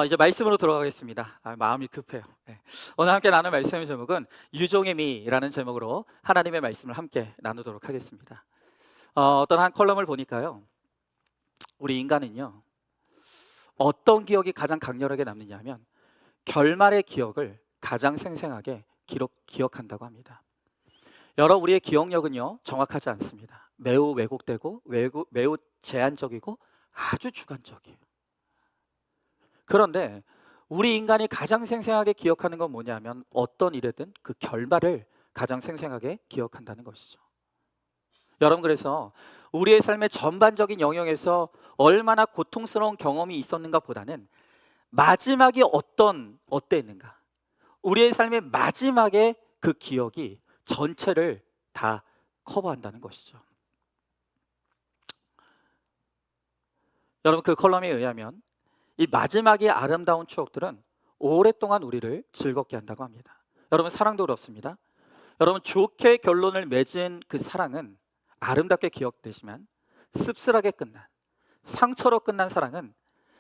이제 말씀으로 들어가겠습니다. 마음이 급해요. 네. 오늘 함께 나눌 말씀의 제목은 유종의 미라는 제목으로 하나님의 말씀을 함께 나누도록 하겠습니다. 어떤 한 컬럼을 보니까요, 우리 인간은요, 어떤 기억이 가장 강렬하게 남느냐 하면 결말의 기억을 가장 생생하게 기억한다고 합니다. 우리의 기억력은요, 정확하지 않습니다. 매우 왜곡되고 매우 제한적이고 아주 주관적이에요. 그런데 우리 인간이 가장 생생하게 기억하는 건 뭐냐면 어떤 일이든 그 결말을 가장 생생하게 기억한다는 것이죠. 여러분, 그래서 우리의 삶의 전반적인 영역에서 얼마나 고통스러운 경험이 있었는가 보다는 마지막이 어땠는가, 우리의 삶의 마지막에 그 기억이 전체를 다 커버한다는 것이죠. 여러분, 그 컬럼에 의하면 이 마지막의 아름다운 추억들은 오랫동안 우리를 즐겁게 한다고 합니다. 여러분, 사랑도 그렇습니다. 여러분, 좋게 결론을 맺은 그 사랑은 아름답게 기억되지만 씁쓸하게 끝난, 상처로 끝난 사랑은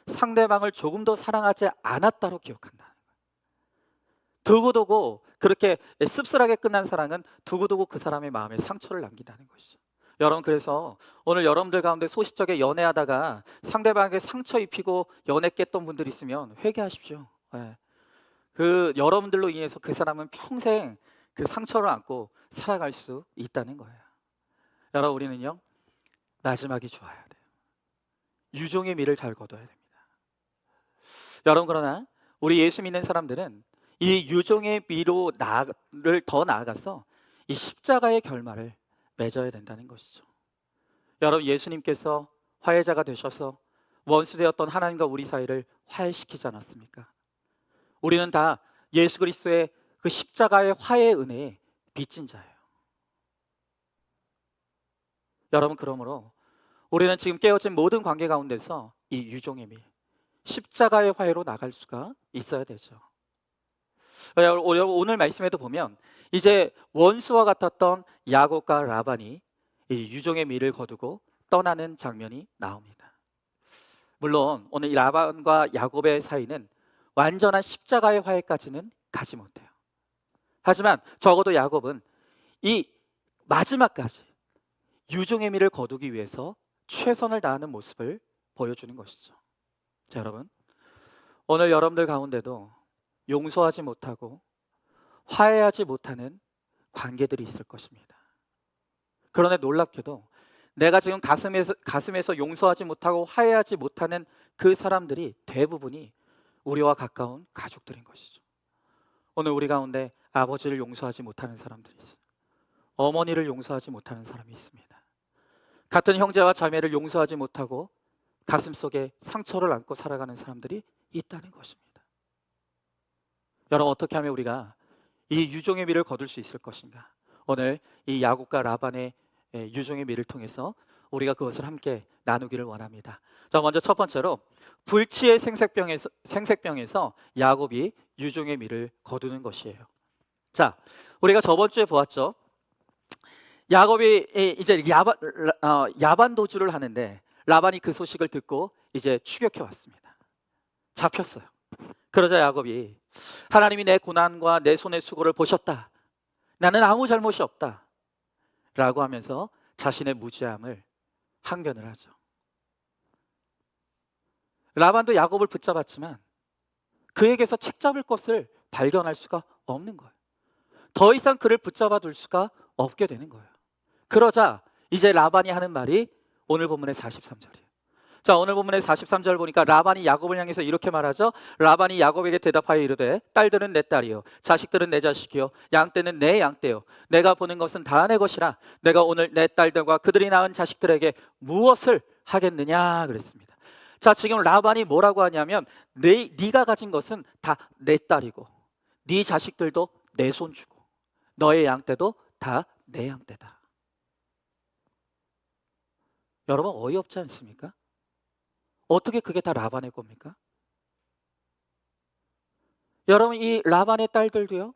상대방을 조금 더 사랑하지 않았다로 기억한다. 두고두고 그렇게 씁쓸하게 끝난 사랑은 두고두고 그 사람의 마음에 상처를 남긴다는 것이죠. 여러분, 그래서 오늘 여러분들 가운데 소시적에 연애하다가 상대방에게 상처 입히고 연애 깼던 분들 있으면 회개하십시오. 네. 그 여러분들로 인해서 그 사람은 평생 그 상처를 안고 살아갈 수 있다는 거예요. 여러분, 우리는요, 마지막이 좋아야 돼요. 유종의 미를 잘 거둬야 됩니다. 여러분, 그러나 우리 예수 믿는 사람들은 이 유종의 미로 를 더 나아가서 이 십자가의 결말을 맺어야 된다는 것이죠. 여러분, 예수님께서 화해자가 되셔서 원수되었던 하나님과 우리 사이를 화해시키지 않았습니까? 우리는 다 예수 그리스도의 그 십자가의 화해의 은혜에 빚진 자예요. 여러분, 그러므로 우리는 지금 깨어진 모든 관계 가운데서 이 유종의 미, 십자가의 화해로 나갈 수가 있어야 되죠. 오늘 말씀에도 보면 이제 원수와 같았던 야곱과 라반이 이 유종의 미를 거두고 떠나는 장면이 나옵니다. 물론 오늘 이 라반과 야곱의 사이는 완전한 십자가의 화해까지는 가지 못해요. 하지만 적어도 야곱은 이 마지막까지 유종의 미를 거두기 위해서 최선을 다하는 모습을 보여주는 것이죠. 자, 여러분, 오늘 여러분들 가운데도 용서하지 못하고 화해하지 못하는 관계들이 있을 것입니다. 그런데 놀랍게도 내가 지금 가슴에서 용서하지 못하고 화해하지 못하는 그 사람들이 대부분이 우리와 가까운 가족들인 것이죠. 오늘 우리 가운데 아버지를 용서하지 못하는 사람들이 있어요. 어머니를 용서하지 못하는 사람이 있습니다. 같은 형제와 자매를 용서하지 못하고 가슴속에 상처를 안고 살아가는 사람들이 있다는 것입니다. 여러분, 어떻게 하면 우리가 이 유종의 미를 거둘 수 있을 것인가? 오늘 이 야곱과 라반의 유종의 미를 통해서 우리가 그것을 함께 나누기를 원합니다. 자, 먼저 첫 번째로 불치의 생색병에서 야곱이 유종의 미를 거두는 것이에요. 자, 우리가 저번 주에 보았죠. 야곱이 이제 야반 도주를 하는데 라반이 그 소식을 듣고 이제 추격해 왔습니다. 잡혔어요. 그러자 야곱이 하나님이 내 고난과 내 손의 수고를 보셨다. 나는 아무 잘못이 없다. 라고 하면서 자신의 무죄함을 항변을 하죠. 라반도 야곱을 붙잡았지만 그에게서 책잡을 것을 발견할 수가 없는 거예요. 더 이상 그를 붙잡아 둘 수가 없게 되는 거예요. 그러자 이제 라반이 하는 말이 오늘 본문의 43절이에요. 자, 오늘 본문의 43절 보니까 라반이 야곱을 향해서 이렇게 말하죠. 라반이 야곱에게 대답하여 이르되 딸들은 내 딸이요 자식들은 내 자식이요 양떼는 내 양떼요 내가 보는 것은 다 내 것이라 내가 오늘 내 딸들과 그들이 낳은 자식들에게 무엇을 하겠느냐 그랬습니다. 자, 지금 라반이 뭐라고 하냐면 네가 가진 것은 다 내 딸이고 네 자식들도 내 손주고 너의 양떼도 다 내 양떼다. 여러분, 어이없지 않습니까? 어떻게 그게 다 라반의 겁니까? 여러분, 이 라반의 딸들도요,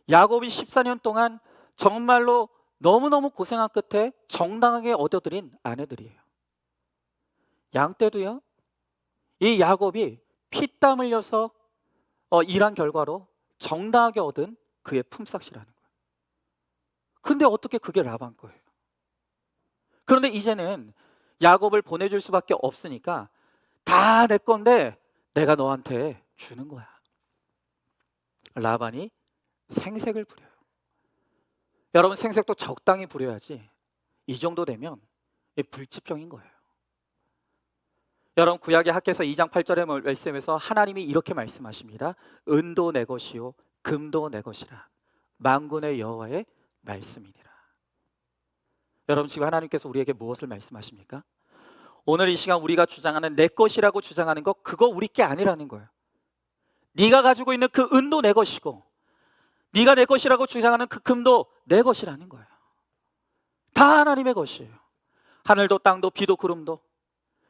야곱이 14년 동안 정말로 너무너무 고생한 끝에 정당하게 얻어들인 아내들이에요. 양떼도요, 이 야곱이 피땀 흘려서 일한 결과로 정당하게 얻은 그의 품삯이라는 거예요. 근데 어떻게 그게 라반 거예요? 그런데 이제는 야곱을 보내줄 수밖에 없으니까 다 내 건데 내가 너한테 주는 거야. 라반이 생색을 부려요. 여러분, 생색도 적당히 부려야지 이 정도 되면 불치병인 거예요. 여러분, 구약의 학개서 2장 8절의 말씀에서 하나님이 이렇게 말씀하십니다. 은도 내 것이요 금도 내 것이라 만군의 여호와의 말씀이니라. 여러분, 지금 하나님께서 우리에게 무엇을 말씀하십니까? 오늘 이 시간 우리가 주장하는 내 것이라고 주장하는 거, 그거 우리 게 아니라는 거예요. 네가 가지고 있는 그 은도 내 것이고 네가 내 것이라고 주장하는 그 금도 내 것이라는 거예요. 다 하나님의 것이에요. 하늘도 땅도 비도 구름도,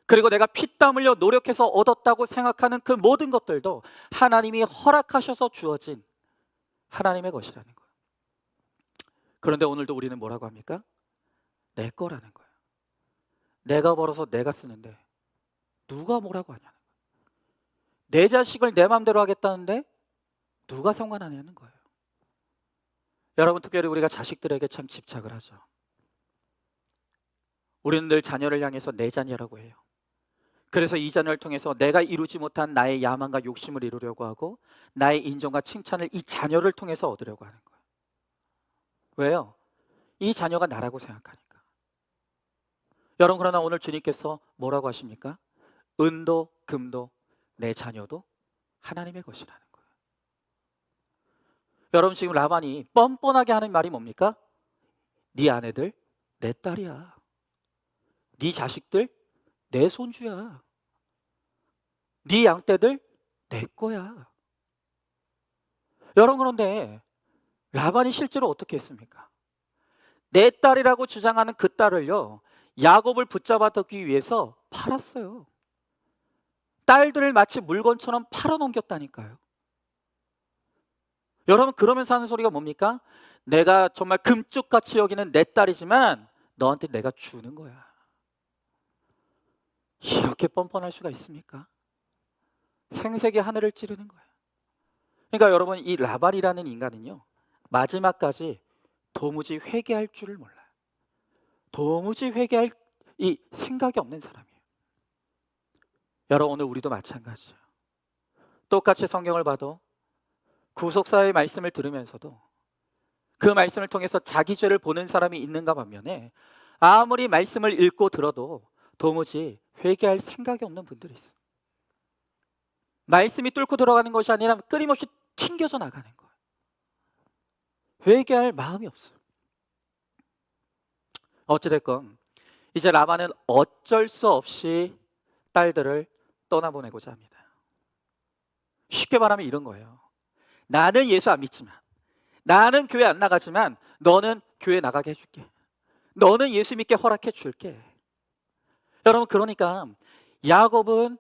그리고 내가 피땀 흘려 노력해서 얻었다고 생각하는 그 모든 것들도 하나님이 허락하셔서 주어진 하나님의 것이라는 거예요. 그런데 오늘도 우리는 뭐라고 합니까? 내 거라는 거예요. 내가 벌어서 내가 쓰는데 누가 뭐라고 하냐는 거예요. 내 자식을 내 마음대로 하겠다는데 누가 상관하냐는 거예요. 여러분, 특별히 우리가 자식들에게 참 집착을 하죠. 우리는 늘 자녀를 향해서 내 자녀라고 해요. 그래서 이 자녀를 통해서 내가 이루지 못한 나의 야망과 욕심을 이루려고 하고 나의 인정과 칭찬을 이 자녀를 통해서 얻으려고 하는 거예요. 왜요? 이 자녀가 나라고 생각하니까. 여러분, 그러나 오늘 주님께서 뭐라고 하십니까? 은도 금도 내 자녀도 하나님의 것이라는 거예요. 여러분, 지금 라반이 뻔뻔하게 하는 말이 뭡니까? 네 아내들 내 딸이야. 네 자식들 내 손주야. 네 양떼들 내 거야. 여러분, 그런데 라반이 실제로 어떻게 했습니까? 내 딸이라고 주장하는 그 딸을요, 야곱을 붙잡아두기 위해서 팔았어요. 딸들을 마치 물건처럼 팔아넘겼다니까요. 여러분, 그러면서 하는 소리가 뭡니까? 내가 정말 금쪽같이 여기는 내 딸이지만 너한테 내가 주는 거야. 이렇게 뻔뻔할 수가 있습니까? 생색이 하늘을 찌르는 거예요. 그러니까 여러분, 이 라반이라는 인간은요, 마지막까지 도무지 회개할 줄을 몰라요. 도무지 회개할 이 생각이 없는 사람이에요. 여러분, 오늘 우리도 마찬가지예요. 똑같이 성경을 봐도 구속사의 말씀을 들으면서도 그 말씀을 통해서 자기 죄를 보는 사람이 있는가 반면에 아무리 말씀을 읽고 들어도 도무지 회개할 생각이 없는 분들이 있어요. 말씀이 뚫고 들어가는 것이 아니라 끊임없이 튕겨져 나가는 거예요. 회개할 마음이 없어요. 어찌됐건 이제 라반은 어쩔 수 없이 딸들을 떠나보내고자 합니다. 쉽게 말하면 이런 거예요. 나는 예수 안 믿지만, 나는 교회 안 나가지만 너는 교회 나가게 해줄게. 너는 예수 믿게 허락해 줄게. 여러분, 그러니까 야곱은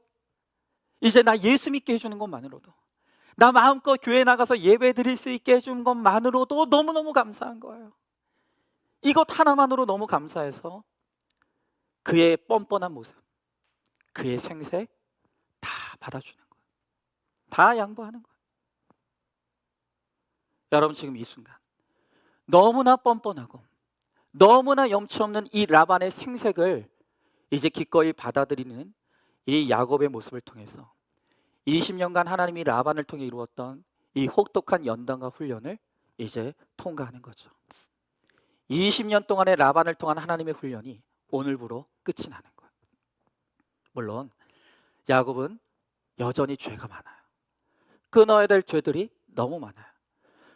이제 나 예수 믿게 해주는 것만으로도, 나 마음껏 교회 나가서 예배 드릴 수 있게 해준 것만으로도 너무너무 감사한 거예요. 이것 하나만으로 너무 감사해서 그의 뻔뻔한 모습, 그의 생색 다 받아주는 거예요. 다 양보하는 거예요. 여러분, 지금 이 순간 너무나 뻔뻔하고 너무나 염치 없는 이 라반의 생색을 이제 기꺼이 받아들이는 이 야곱의 모습을 통해서 20년간 하나님이 라반을 통해 이루었던 이 혹독한 연단과 훈련을 이제 통과하는 거죠. 20년 동안의 라반을 통한 하나님의 훈련이 오늘부로 끝이 나는 거예요. 물론 야곱은 여전히 죄가 많아요. 끊어야 될 죄들이 너무 많아요.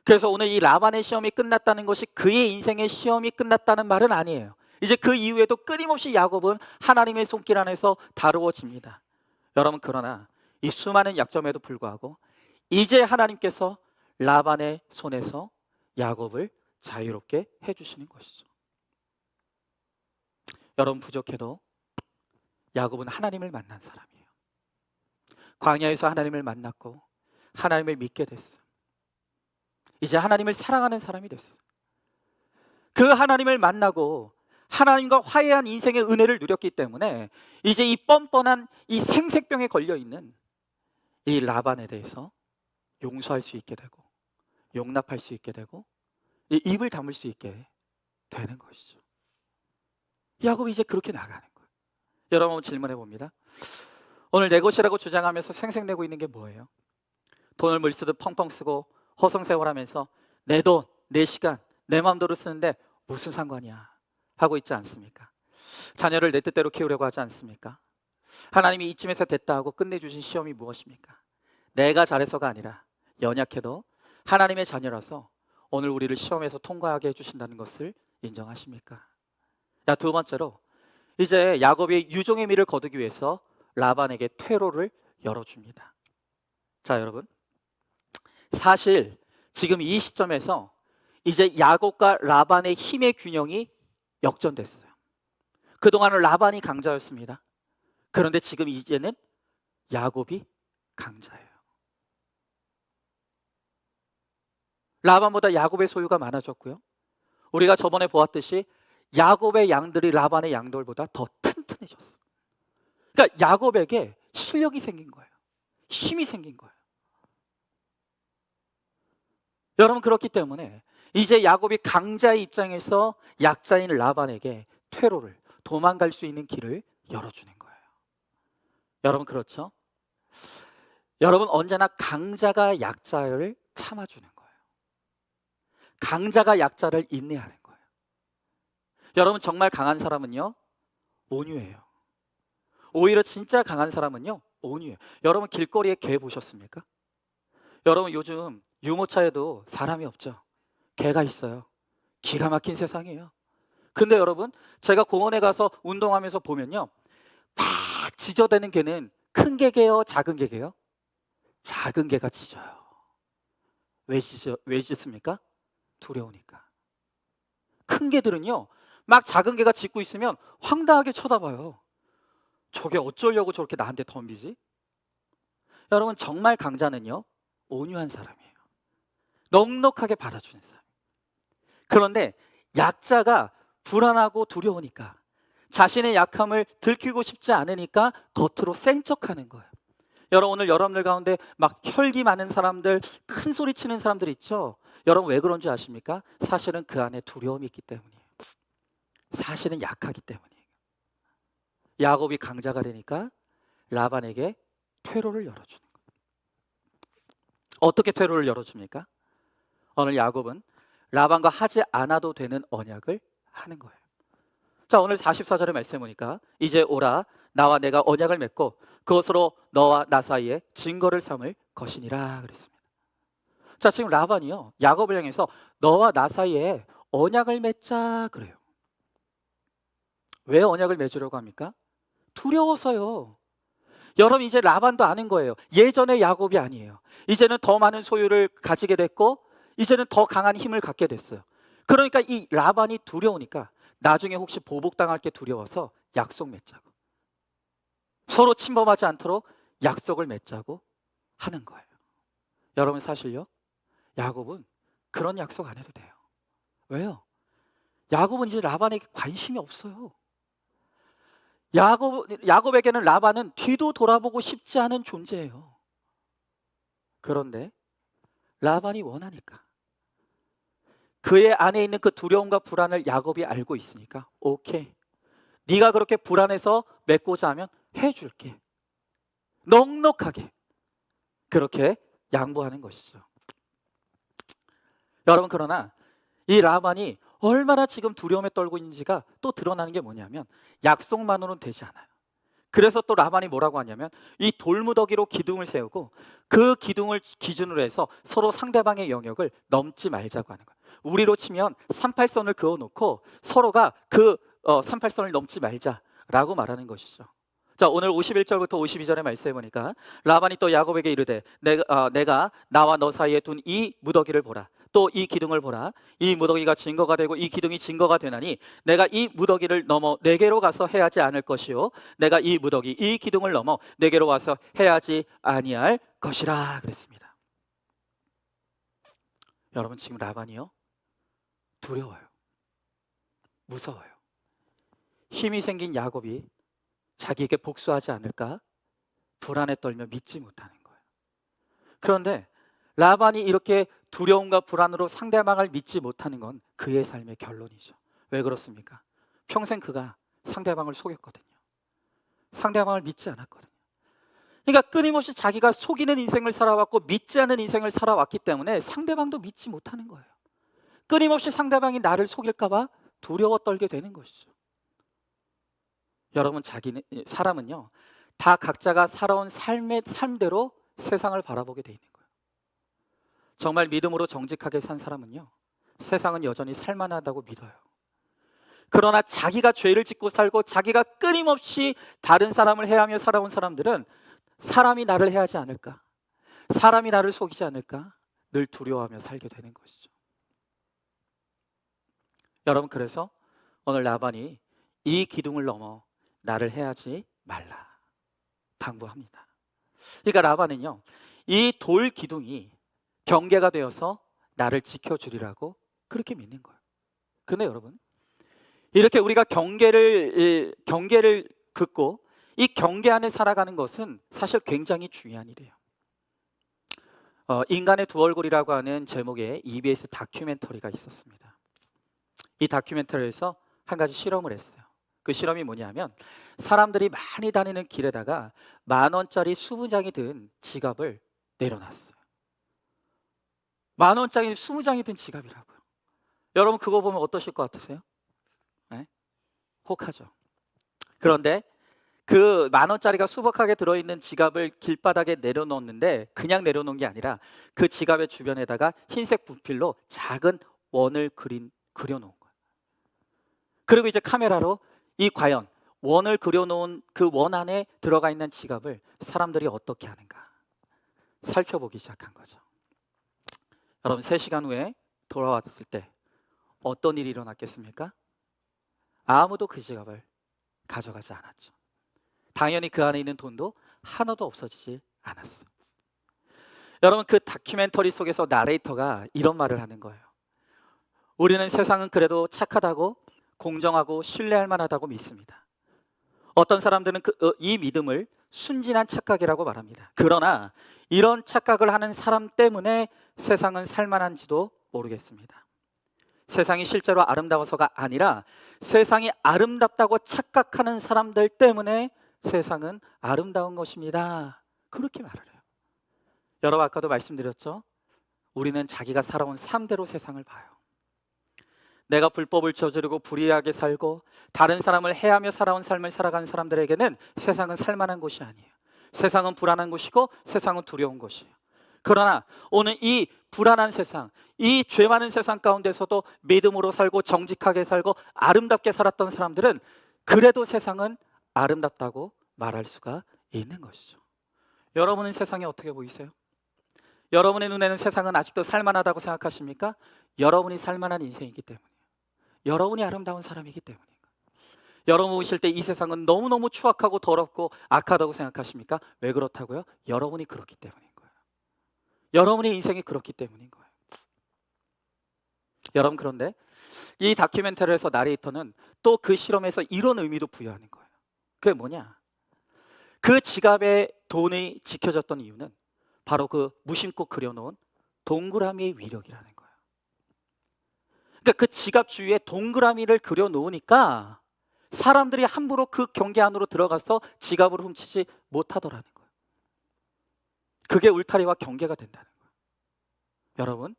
그래서 오늘 이 라반의 시험이 끝났다는 것이 그의 인생의 시험이 끝났다는 말은 아니에요. 이제 그 이후에도 끊임없이 야곱은 하나님의 손길 안에서 다루어집니다. 여러분, 그러나 이 수많은 약점에도 불구하고 이제 하나님께서 라반의 손에서 야곱을 자유롭게 해주시는 것이죠. 여러분, 부족해도 야곱은 하나님을 만난 사람이에요. 광야에서 하나님을 만났고 하나님을 믿게 됐어요. 이제 하나님을 사랑하는 사람이 됐어요. 그 하나님을 만나고 하나님과 화해한 인생의 은혜를 누렸기 때문에 이제 이 뻔뻔한 이 생색병에 걸려있는 이 라반에 대해서 용서할 수 있게 되고 용납할 수 있게 되고 이 입을 다물 수 있게 되는 것이죠. 야곱이 이제 그렇게 나가는 거예요. 여러분 한번 질문해 봅니다. 오늘 내 것이라고 주장하면서 생색내고 있는 게 뭐예요? 돈을 물쓰듯 펑펑 쓰고 허송세월하면서 내 돈, 내 시간, 내 마음대로 쓰는데 무슨 상관이야 하고 있지 않습니까? 자녀를 내 뜻대로 키우려고 하지 않습니까? 하나님이 이쯤에서 됐다 하고 끝내주신 시험이 무엇입니까? 내가 잘해서가 아니라 연약해도 하나님의 자녀라서 오늘 우리를 시험에서 통과하게 해주신다는 것을 인정하십니까? 두 번째로 이제 야곱이 유종의 미를 거두기 위해서 라반에게 퇴로를 열어줍니다. 자, 여러분, 사실 지금 이 시점에서 이제 야곱과 라반의 힘의 균형이 역전됐어요. 그동안은 라반이 강자였습니다. 그런데 지금 이제는 야곱이 강자예요. 라반보다 야곱의 소유가 많아졌고요. 우리가 저번에 보았듯이 야곱의 양들이 라반의 양들보다 더 튼튼해졌어요. 그러니까 야곱에게 실력이 생긴 거예요. 힘이 생긴 거예요. 여러분, 그렇기 때문에 이제 야곱이 강자의 입장에서 약자인 라반에게 퇴로를, 도망갈 수 있는 길을 열어주는 거예요. 여러분, 그렇죠? 여러분, 언제나 강자가 약자를 참아주는 거예요. 강자가 약자를 인내하는 거예요. 여러분, 정말 강한 사람은요, 온유해요. 오히려 진짜 강한 사람은요, 온유해요. 여러분, 길거리에 개 보셨습니까? 여러분, 요즘 유모차에도 사람이 없죠. 개가 있어요. 기가 막힌 세상이에요. 근데 여러분, 제가 공원에 가서 운동하면서 보면요, 막 짖어대는 개는 큰 개게요, 작은 개게요? 작은 개가 짖어요. 왜 짖습니까? 두려우니까. 큰 개들은요, 막 작은 개가 짖고 있으면 황당하게 쳐다봐요. 저게 어쩌려고 저렇게 나한테 덤비지? 여러분, 정말 강자는요, 온유한 사람이에요. 넉넉하게 받아주는 사람. 그런데 약자가 불안하고 두려우니까, 자신의 약함을 들키고 싶지 않으니까 겉으로 센 척하는 거예요. 여러분, 오늘 여러분들 가운데 막 혈기 많은 사람들, 큰 소리 치는 사람들 있죠? 여러분, 왜 그런지 아십니까? 사실은 그 안에 두려움이 있기 때문이에요. 사실은 약하기 때문이에요. 야곱이 강자가 되니까 라반에게 퇴로를 열어주는 거예요. 어떻게 퇴로를 열어줍니까? 오늘 야곱은 라반과 하지 않아도 되는 언약을 하는 거예요. 자, 오늘 44절의 말씀해 보니까 이제 오라, 나와 내가 언약을 맺고 그것으로 너와 나 사이에 증거를 삼을 것이니라 그랬습니다. 자, 지금 라반이요, 야곱을 향해서 너와 나 사이에 언약을 맺자 그래요. 왜 언약을 맺으려고 합니까? 두려워서요. 여러분, 이제 라반도 아는 거예요. 예전의 야곱이 아니에요. 이제는 더 많은 소유를 가지게 됐고 이제는 더 강한 힘을 갖게 됐어요. 그러니까 이 라반이 두려우니까 나중에 혹시 보복당할 게 두려워서 약속 맺자고, 서로 침범하지 않도록 약속을 맺자고 하는 거예요. 여러분, 사실요, 야곱은 그런 약속 안 해도 돼요. 왜요? 야곱은 이제 라반에게 관심이 없어요. 야곱에게는 라반은 뒤도 돌아보고 싶지 않은 존재예요. 그런데 라반이 원하니까, 그의 안에 있는 그 두려움과 불안을 야곱이 알고 있으니까 오케이, 네가 그렇게 불안해서 맺고자 하면 해줄게. 넉넉하게 그렇게 양보하는 것이죠. 여러분, 그러나 이 라반이 얼마나 지금 두려움에 떨고 있는지가 또 드러나는 게 뭐냐면, 약속만으로는 되지 않아요. 그래서 또 라반이 뭐라고 하냐면, 이 돌무더기로 기둥을 세우고 그 기둥을 기준으로 해서 서로 상대방의 영역을 넘지 말자고 하는 거예요. 우리로 치면 38선을 그어놓고 서로가 그 38선을 넘지 말자라고 말하는 것이죠. 자, 오늘 51절부터 52절의 말씀해 보니까 라반이 또 야곱에게 이르되 내가 나와 너 사이에 둔 이 무더기를 보라. 또 이 기둥을 보라. 이 무더기가 증거가 되고 이 기둥이 증거가 되나니 내가 이 무더기를 넘어 내게로 가서 해야지 않을 것이요, 내가 이 무더기 이 기둥을 넘어 내게로 와서 해야지 아니할 것이라 그랬습니다. 여러분, 지금 라반이요, 두려워요. 무서워요. 힘이 생긴 야곱이 자기에게 복수하지 않을까 불안에 떨며 믿지 못하는 거예요. 그런데 라반이 이렇게 두려움과 불안으로 상대방을 믿지 못하는 건 그의 삶의 결론이죠. 왜 그렇습니까? 평생 그가 상대방을 속였거든요. 상대방을 믿지 않았거든요. 그러니까 끊임없이 자기가 속이는 인생을 살아왔고 믿지 않는 인생을 살아왔기 때문에 상대방도 믿지 못하는 거예요. 끊임없이 상대방이 나를 속일까 봐 두려워 떨게 되는 것이죠. 여러분, 사람은요, 다 각자가 살아온 삶대로 세상을 바라보게 돼 있는 거예요. 정말 믿음으로 정직하게 산 사람은요, 세상은 여전히 살만하다고 믿어요. 그러나 자기가 죄를 짓고 살고 자기가 끊임없이 다른 사람을 해하며 살아온 사람들은 사람이 나를 해하지 않을까, 사람이 나를 속이지 않을까 늘 두려워하며 살게 되는 것이죠. 여러분, 그래서 오늘 라반이 이 기둥을 넘어 나를 해하지 말라 당부합니다. 그러니까 라반은요, 이 돌 기둥이 경계가 되어서 나를 지켜주리라고 그렇게 믿는 거예요. 근데 여러분, 이렇게 우리가 경계를 긋고 이 경계 안에 살아가는 것은 사실 굉장히 중요한 일이에요. 인간의 두 얼굴이라고 하는 제목의 EBS 다큐멘터리가 있었습니다. 이 다큐멘터리에서 한 가지 실험을 했어요. 그 실험이 뭐냐면, 사람들이 많이 다니는 길에다가 10,000원짜리 20장이 든 지갑을 내려놨어요. 10,000원짜리 20장이 든 지갑이라고요. 여러분, 그거 보면 어떠실 것 같으세요? 네? 혹하죠. 그런데 그 10,000원짜리가 수북하게 들어있는 지갑을 길바닥에 내려놓는데, 그냥 내려놓은 게 아니라 그 지갑의 주변에다가 흰색 분필로 작은 원을 그려놓은 거예요. 그리고 이제 카메라로 이 과연 원을 그려놓은 그 원 안에 들어가 있는 지갑을 사람들이 어떻게 하는가 살펴보기 시작한 거죠. 여러분, 3시간 후에 돌아왔을 때 어떤 일이 일어났겠습니까? 아무도 그 지갑을 가져가지 않았죠. 당연히 그 안에 있는 돈도 하나도 없어지지 않았어요. 여러분, 그 다큐멘터리 속에서 나레이터가 이런 말을 하는 거예요. 우리는 세상은 그래도 착하다고, 공정하고 신뢰할 만하다고 믿습니다. 어떤 사람들은 이 믿음을 순진한 착각이라고 말합니다. 그러나 이런 착각을 하는 사람 때문에 세상은 살만한지도 모르겠습니다. 세상이 실제로 아름다워서가 아니라 세상이 아름답다고 착각하는 사람들 때문에 세상은 아름다운 것입니다. 그렇게 말을 해요. 여러분, 아까도 말씀드렸죠? 우리는 자기가 살아온 삶대로 세상을 봐요. 내가 불법을 저지르고 불의하게 살고 다른 사람을 해하며 살아온 삶을 살아가는 사람들에게는 세상은 살만한 곳이 아니에요. 세상은 불안한 곳이고 세상은 두려운 곳이에요. 그러나 오늘 이 불안한 세상, 이 죄 많은 세상 가운데서도 믿음으로 살고 정직하게 살고 아름답게 살았던 사람들은 그래도 세상은 아름답다고 말할 수가 있는 것이죠. 여러분은 세상이 어떻게 보이세요? 여러분의 눈에는 세상은 아직도 살만하다고 생각하십니까? 여러분이 살만한 인생이기 때문이에요. 여러분이 아름다운 사람이기 때문이에요. 여러분 보실 때 이 세상은 너무너무 추악하고 더럽고 악하다고 생각하십니까? 왜 그렇다고요? 여러분이 그렇기 때문인 거예요. 여러분의 인생이 그렇기 때문인 거예요. 여러분, 그런데 이 다큐멘터리에서 나레이터는 또 그 실험에서 이런 의미도 부여하는 거예요. 그게 뭐냐? 그 지갑에 돈이 지켜졌던 이유는 바로 그 무심코 그려놓은 동그라미의 위력이라는 거예요. 그러니까 그 지갑 주위에 동그라미를 그려놓으니까 사람들이 함부로 그 경계 안으로 들어가서 지갑을 훔치지 못하더라는 거예요. 그게 울타리와 경계가 된다는 거예요. 여러분,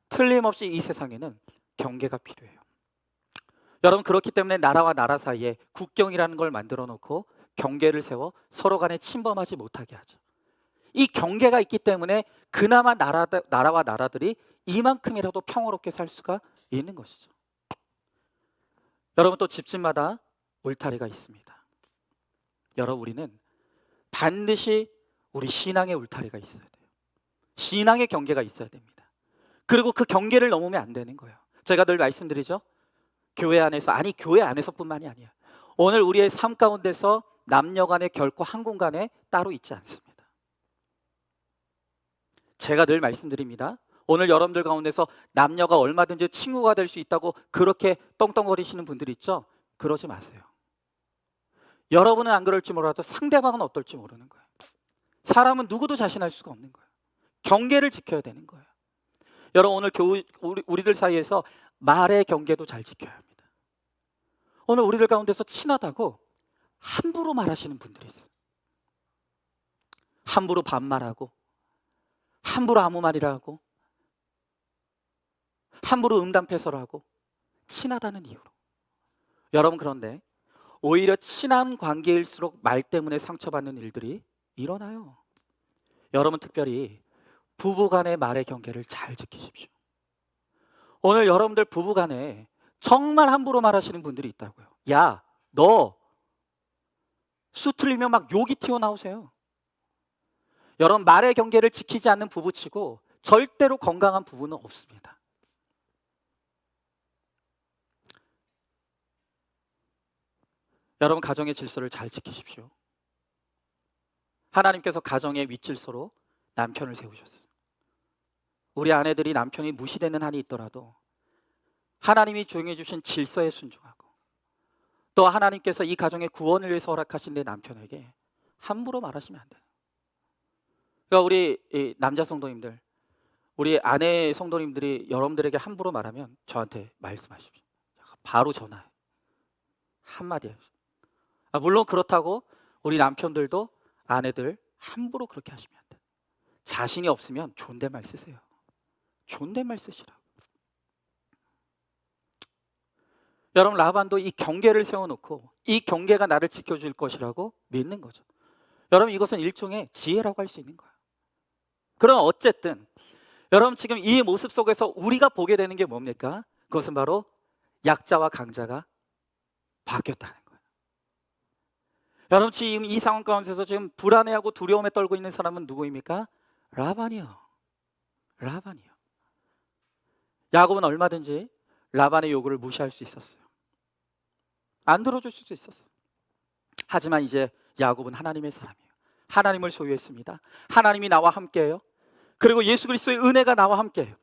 틀림없이 이 세상에는 경계가 필요해요. 여러분, 그렇기 때문에 나라와 나라 사이에 국경이라는 걸 만들어 놓고 경계를 세워 서로 간에 침범하지 못하게 하죠. 이 경계가 있기 때문에 그나마 나라와 나라들이 이만큼이라도 평화롭게 살 수가 있는 것이죠. 여러분, 또 집집마다 울타리가 있습니다. 여러분, 우리는 반드시 우리 신앙의 울타리가 있어야 돼요. 신앙의 경계가 있어야 됩니다. 그리고 그 경계를 넘으면 안 되는 거예요. 제가 늘 말씀드리죠. 교회 안에서뿐만이 아니에요. 오늘 우리의 삶 가운데서 남녀 간에 결코 한 공간에 따로 있지 않습니다. 제가 늘 말씀드립니다. 오늘 여러분들 가운데서 남녀가 얼마든지 친구가 될 수 있다고 그렇게 떵떵거리시는 분들이 있죠? 그러지 마세요. 여러분은 안 그럴지 몰라도 상대방은 어떨지 모르는 거예요. 사람은 누구도 자신할 수가 없는 거예요. 경계를 지켜야 되는 거예요. 여러분 오늘 우리들 사이에서 말의 경계도 잘 지켜야 합니다. 오늘 우리들 가운데서 친하다고 함부로 말하시는 분들이 있어요. 함부로 반말하고, 함부로 아무 말이라 하고, 함부로 음담패설하고, 친하다는 이유로. 여러분 그런데 오히려 친한 관계일수록 말 때문에 상처받는 일들이 일어나요. 여러분 특별히 부부간의 말의 경계를 잘 지키십시오. 오늘 여러분들 부부간에 정말 함부로 말하시는 분들이 있다고요. 야, 너 수 틀리면 막 욕이 튀어나오세요. 여러분 말의 경계를 지키지 않는 부부치고 절대로 건강한 부부는 없습니다. 여러분 가정의 질서를 잘 지키십시오. 하나님께서 가정의 윗질서로 남편을 세우셨어요. 우리 아내들이 남편이 무시되는 한이 있더라도 하나님이 정해 주신 질서에 순종하고, 또 하나님께서 이 가정의 구원을 위해서 허락하신 내 남편에게 함부로 말하시면 안 돼요. 그러니까 우리 이 남자 성도님들, 우리 아내 성도님들이 여러분들에게 함부로 말하면 저한테 말씀하십시오. 바로 전화해. 한마디 하십시오. 물론 그렇다고 우리 남편들도 아내들 함부로 그렇게 하시면 안 돼요. 자신이 없으면 존댓말 쓰세요. 존댓말 쓰시라고. 여러분 라반도 이 경계를 세워놓고 이 경계가 나를 지켜줄 것이라고 믿는 거죠. 여러분 이것은 일종의 지혜라고 할 수 있는 거예요. 그럼 어쨌든 여러분 지금 이 모습 속에서 우리가 보게 되는 게 뭡니까? 그것은 바로 약자와 강자가 바뀌었다는 거예요. 여러분 지금 이 상황 가운데서 지금 불안해하고 두려움에 떨고 있는 사람은 누구입니까? 라반이요. 라반이요. 야곱은 얼마든지 라반의 요구를 무시할 수 있었어요. 안 들어줄 수도 있었어요. 하지만 이제 야곱은 하나님의 사람이에요. 하나님을 소유했습니다. 하나님이 나와 함께해요. 그리고 예수 그리스도의 은혜가 나와 함께해요.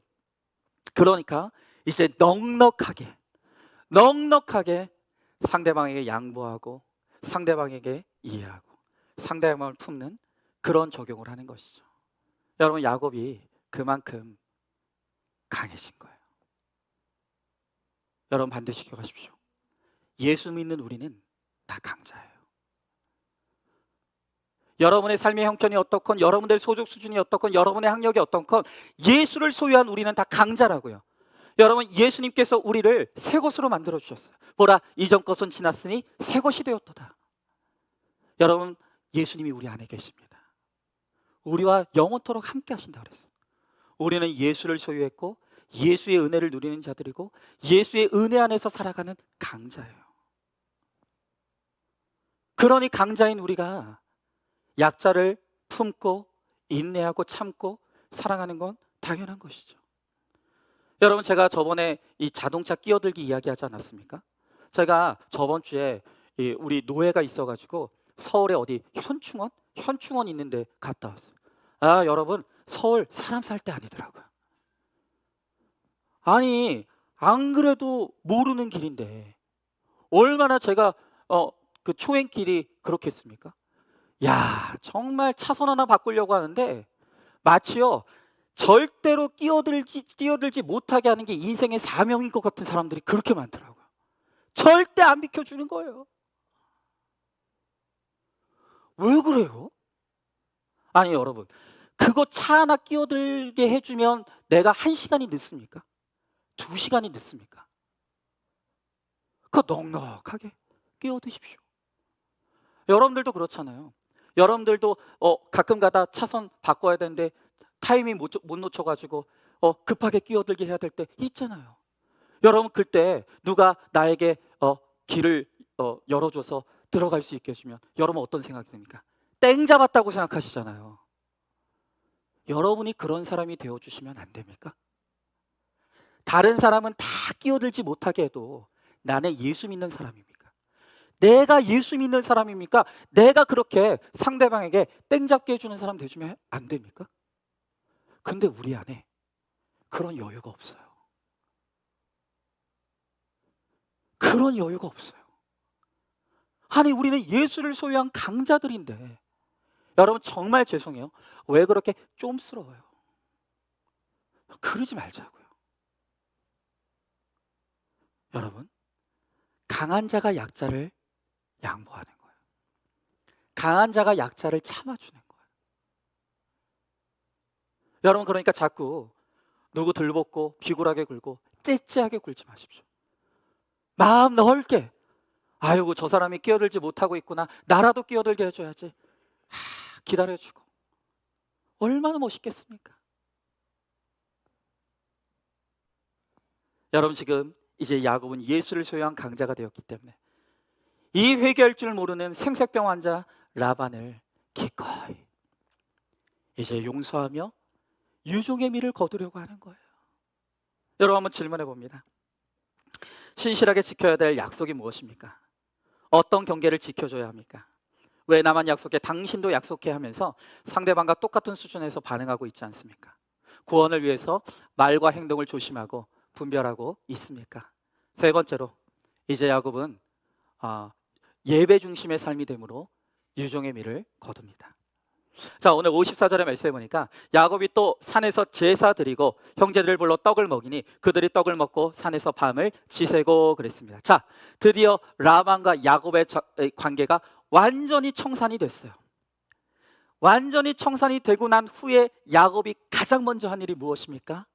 그러니까 이제 넉넉하게 상대방에게 양보하고, 상대방에게 이해하고, 상대방을 품는 그런 적용을 하는 것이죠. 여러분 야곱이 그만큼 강해진 거예요. 여러분 반드시 기억하십시오. 예수 믿는 우리는 다 강자예요. 여러분의 삶의 형편이 어떻건, 여러분들의 소득 수준이 어떻건, 여러분의 학력이 어떻건 예수를 소유한 우리는 다 강자라고요. 여러분 예수님께서 우리를 새 것으로 만들어 주셨어요. 보라 이전 것은 지났으니 새 것이 되었도다. 여러분 예수님이 우리 안에 계십니다. 우리와 영원토록 함께 하신다 그랬어요. 우리는 예수를 소유했고 예수의 은혜를 누리는 자들이고 예수의 은혜 안에서 살아가는 강자예요. 그러니 강자인 우리가 약자를 품고 인내하고 참고 사랑하는 건 당연한 것이죠. 여러분 제가 저번에 이 자동차 끼어들기 이야기하지 않았습니까? 제가 저번 주에 우리 노예가 있어가지고 서울에 어디 현충원 있는데 갔다 왔어요. 여러분 서울 사람 살 때 아니더라고요. 아니 안 그래도 모르는 길인데 얼마나 제가 그 초행길이 그렇겠습니까? 야 정말 차선 하나 바꾸려고 하는데 마치요 절대로 뛰어들지 못하게 하는 게 인생의 사명인 것 같은 사람들이 그렇게 많더라고요. 절대 안 비켜주는 거예요. 왜 그래요? 아니 여러분 그거 차 하나 끼어들게 해주면 내가 1시간이 늦습니까? 2시간이 늦습니까? 그거 넉넉하게 끼어드십시오. 여러분들도 그렇잖아요. 여러분들도 가끔 가다 차선 바꿔야 되는데 타이밍 못 놓쳐가지고 급하게 끼어들게 해야 될 때 있잖아요. 여러분 그때 누가 나에게 길을 열어줘서 들어갈 수 있게 해주면 여러분 어떤 생각이 듭니까? 땡 잡았다고 생각하시잖아요. 여러분이 그런 사람이 되어주시면 안 됩니까? 다른 사람은 다 끼어들지 못하게 해도 나는 예수 믿는 사람입니까? 내가 예수 믿는 사람입니까? 내가 그렇게 상대방에게 땡 잡게 해주는 사람 되주면 안 됩니까? 근데 우리 안에 그런 여유가 없어요. 그런 여유가 없어요. 아니 우리는 예수를 소유한 강자들인데 여러분 정말 죄송해요. 왜 그렇게 쫌스러워요? 그러지 말자고요. 여러분, 강한 자가 약자를 양보하는 거예요. 강한 자가 약자를 참아주는 거예요. 여러분, 그러니까 자꾸 누구 들볶고 비굴하게 굴고 째째하게 굴지 마십시오. 마음 넓게, 아이고 저 사람이 끼어들지 못하고 있구나, 나라도 끼어들게 해줘야지. 기다려주고. 얼마나 멋있겠습니까? 여러분, 지금 이제 야곱은 예수를 소유한 강자가 되었기 때문에 이 회개할 줄 모르는 생색병 환자 라반을 기꺼이 이제 용서하며 유종의 미를 거두려고 하는 거예요. 여러분, 한번 질문해 봅니다. 신실하게 지켜야 될 약속이 무엇입니까? 어떤 경계를 지켜줘야 합니까? 왜 나만 약속해? 당신도 약속해 하면서 상대방과 똑같은 수준에서 반응하고 있지 않습니까? 구원을 위해서 말과 행동을 조심하고 분별하고 있습니까? 세 번째로, 이제 야곱은 예배 중심의 삶이 되므로 유종의 미를 거둡니다. 자, 오늘 54절의 말씀에 보니까 야곱이 또 산에서 제사 드리고 형제들을 불러 떡을 먹이니 그들이 떡을 먹고 산에서 밤을 지새고 그랬습니다. 자, 드디어 라반과 야곱의 관계가 완전히 청산이 됐어요. 완전히 청산이 되고 난 후에 야곱이 가장 먼저 한 일이 무엇입니까?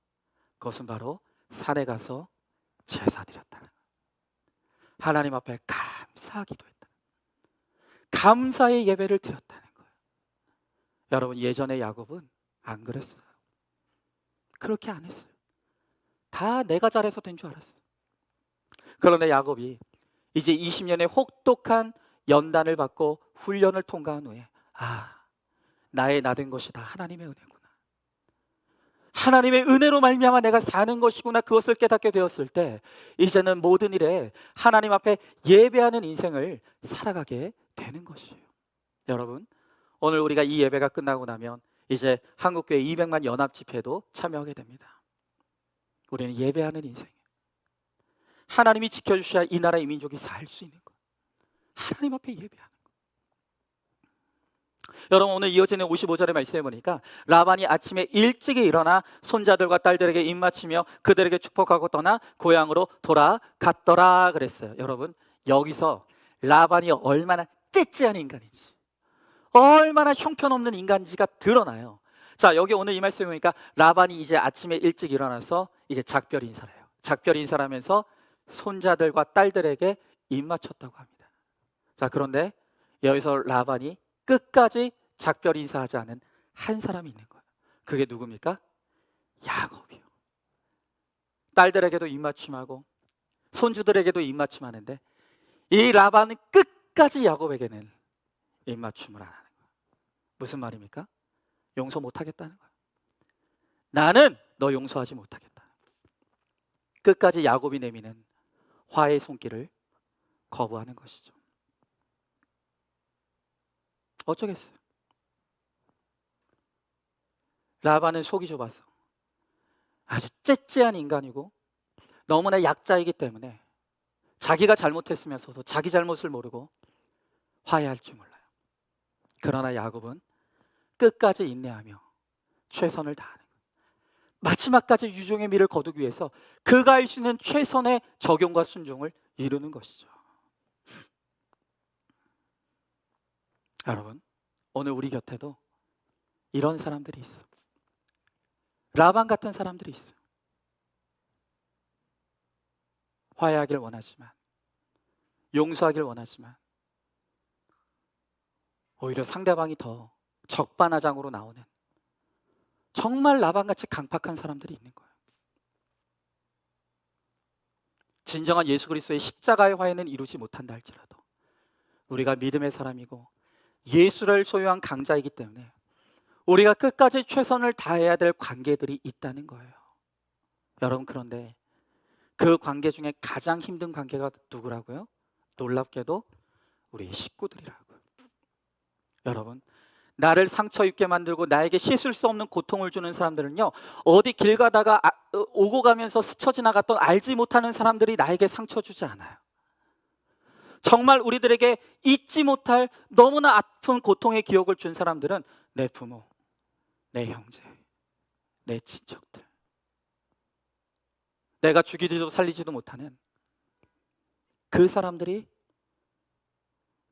그것은 바로 산에 가서 제사 드렸다는 거예요. 하나님 앞에 감사하기도 했다. 감사의 예배를 드렸다는 거예요. 여러분, 예전에 야곱은 안 그랬어요. 그렇게 안 했어요. 다 내가 잘해서 된 줄 알았어요. 그런데 야곱이 이제 20년의 혹독한 연단을 받고 훈련을 통과한 후에 나의 나 된 것이 다 하나님의 은혜구나, 하나님의 은혜로 말미암아 내가 사는 것이구나, 그것을 깨닫게 되었을 때 이제는 모든 일에 하나님 앞에 예배하는 인생을 살아가게 되는 것이에요. 여러분, 오늘 우리가 이 예배가 끝나고 나면 이제 한국교회 200만 연합집회도 참여하게 됩니다. 우리는 예배하는 인생이에요. 하나님이 지켜주셔야 이 나라 이 민족이 살 수 있는 거예요. 하나님 앞에 예배하는 거예요. 여러분, 오늘 이어지는 55절의 말씀에 보니까 라반이 아침에 일찍이 일어나 손자들과 딸들에게 입맞추며 그들에게 축복하고 떠나 고향으로 돌아갔더라 그랬어요. 여러분, 여기서 라반이 얼마나 찌찌한 인간인지, 얼마나 형편없는 인간인지가 드러나요. 자, 여기 오늘 이 말씀에 보니까 라반이 이제 아침에 일찍 일어나서 이제 작별 인사를 해요. 작별 인사를 하면서 손자들과 딸들에게 입맞췄다고 합니다. 자, 그런데 여기서 라반이 끝까지 작별 인사하지 않은 한 사람이 있는 거예요. 그게 누굽니까? 야곱이요. 딸들에게도 입맞춤하고 손주들에게도 입맞춤하는데 이 라반은 끝까지 야곱에게는 입맞춤을 안 하는 거예요. 무슨 말입니까? 용서 못하겠다는 거예요. 나는 너 용서하지 못하겠다. 끝까지 야곱이 내미는 화해의 손길을 거부하는 것이죠. 어쩌겠어요. 라반은 속이 좁아서 아주 째째한 인간이고 너무나 약자이기 때문에 자기가 잘못했으면서도 자기 잘못을 모르고 화해할 줄 몰라요. 그러나 야곱은 끝까지 인내하며 최선을 다하는 거예요. 마지막까지 유종의 미를 거두기 위해서 그가 할 수 있는 최선의 적용과 순종을 이루는 것이죠. 여러분, 오늘 우리 곁에도 이런 사람들이 있어요. 라반 같은 사람들이 있어요. 화해하길 원하지만, 용서하길 원하지만 오히려 상대방이 더 적반하장으로 나오는 정말 라반같이 강팍한 사람들이 있는 거예요. 진정한 예수 그리스도의 십자가의 화해는 이루지 못한다 할지라도 우리가 믿음의 사람이고 예수를 소유한 강자이기 때문에 우리가 끝까지 최선을 다해야 될 관계들이 있다는 거예요. 여러분, 그런데 그 관계 중에 가장 힘든 관계가 누구라고요? 놀랍게도 우리 식구들이라고요. 여러분, 나를 상처 입게 만들고 나에게 씻을 수 없는 고통을 주는 사람들은요, 어디 길 가다가 오고 가면서 스쳐 지나갔던 알지 못하는 사람들이 나에게 상처 주지 않아요. 정말 우리들에게 잊지 못할 너무나 아픈 고통의 기억을 준 사람들은 내 부모, 내 형제, 내 친척들. 내가 죽이지도 살리지도 못하는 그 사람들이